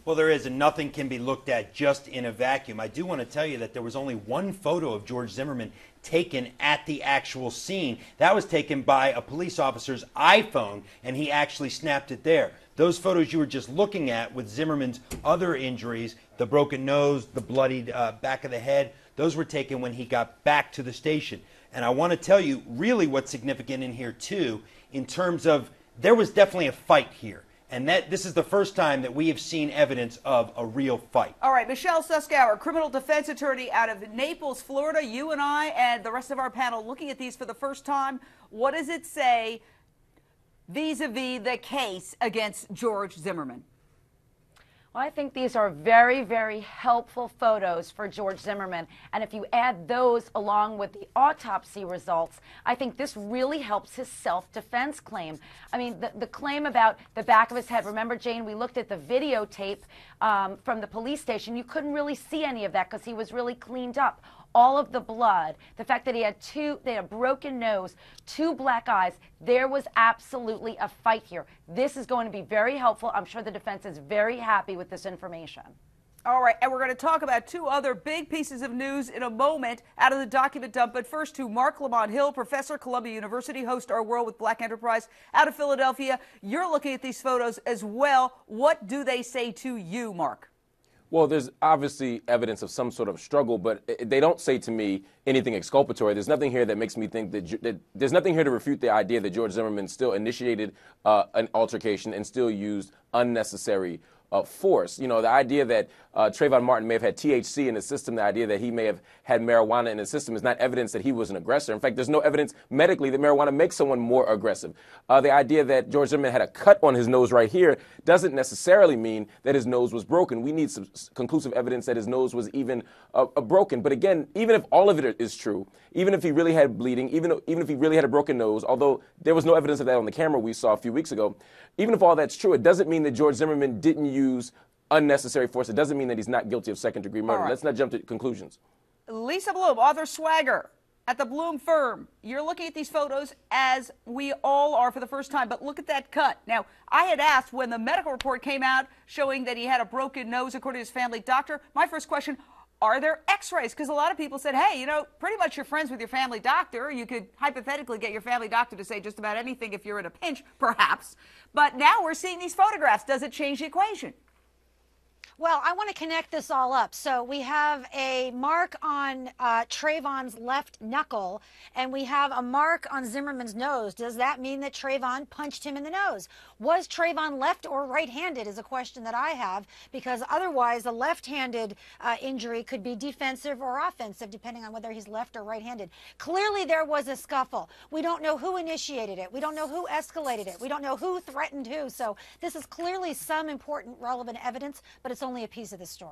Well, there is, and nothing can be looked at just in a vacuum. I do want to tell you that there was only one photo of George Zimmerman taken at the actual scene. That was taken by a police officer's iPhone, and he actually snapped it there. Those photos you were just looking at with Zimmerman's other injuries, the broken nose, the bloodied back of the head, those were taken when he got back to the station. And I want to tell you really what's significant in here, too, in terms of there was definitely a fight here. And this is the first time that we have seen evidence of a real fight. All right, Michelle Suskauer, criminal defense attorney out of Naples, Florida. You and I and the rest of our panel looking at these for the first time. What does it say vis-a-vis the case against George Zimmerman? Well, I think these are very, very helpful photos for George Zimmerman. And if you add those along with the autopsy results, I think this really helps his self-defense claim. I mean, the claim about the back of his head, remember, Jane, we looked at the videotape from the police station. You couldn't really see any of that because he was really cleaned up. All of the blood, the fact that he had a broken nose, 2 black eyes, there was absolutely a fight here. This is going to be very helpful. I'm sure the defense is very happy with this information. All right, and we're going to talk about 2 other big pieces of news in a moment out of the document dump. But first to Mark Lamont Hill, professor, Columbia University, host Our World with Black Enterprise out of Philadelphia. You're looking at these photos as well. What do they say to you, Mark? Well, there's obviously evidence of some sort of struggle, but they don't say to me anything exculpatory. There's nothing here that makes me think that there's nothing here to refute the idea that George Zimmerman still initiated an altercation and still used unnecessary force. You know, the idea that Trayvon Martin may have had THC in his system, the idea that he may have had marijuana in his system is not evidence that he was an aggressor. In fact, there's no evidence medically that marijuana makes someone more aggressive. The idea that George Zimmerman had a cut on his nose right here doesn't necessarily mean that his nose was broken. We need some conclusive evidence that his nose was even broken. But again, even if all of it is true, even if he really had bleeding, even if he really had a broken nose, although there was no evidence of that on the camera we saw a few weeks ago, even if all that's true, it doesn't mean that George Zimmerman didn't use unnecessary force. It doesn't mean that he's not guilty of second-degree murder. Right. Let's not jump to conclusions. Lisa Bloom, author Swagger at the Bloom firm. You're looking at these photos as we all are for the first time, but look at that cut. Now, I had asked when the medical report came out showing that he had a broken nose according to his family doctor, my first question, are there x-rays? Because a lot of people said, hey, you know, pretty much you're friends with your family doctor. You could hypothetically get your family doctor to say just about anything if you're in a pinch, perhaps. But now we're seeing these photographs. Does it change the equation? Well, I want to connect this all up. So we have a mark on Trayvon's left knuckle, and we have a mark on Zimmerman's nose. Does that mean that Trayvon punched him in the nose? Was Trayvon left or right-handed is a question that I have, because otherwise the left-handed injury could be defensive or offensive, depending on whether he's left or right-handed. Clearly there was a scuffle. We don't know who initiated it. We don't know who escalated it. We don't know who threatened who. So this is clearly some important relevant evidence, but it's only a piece of the story.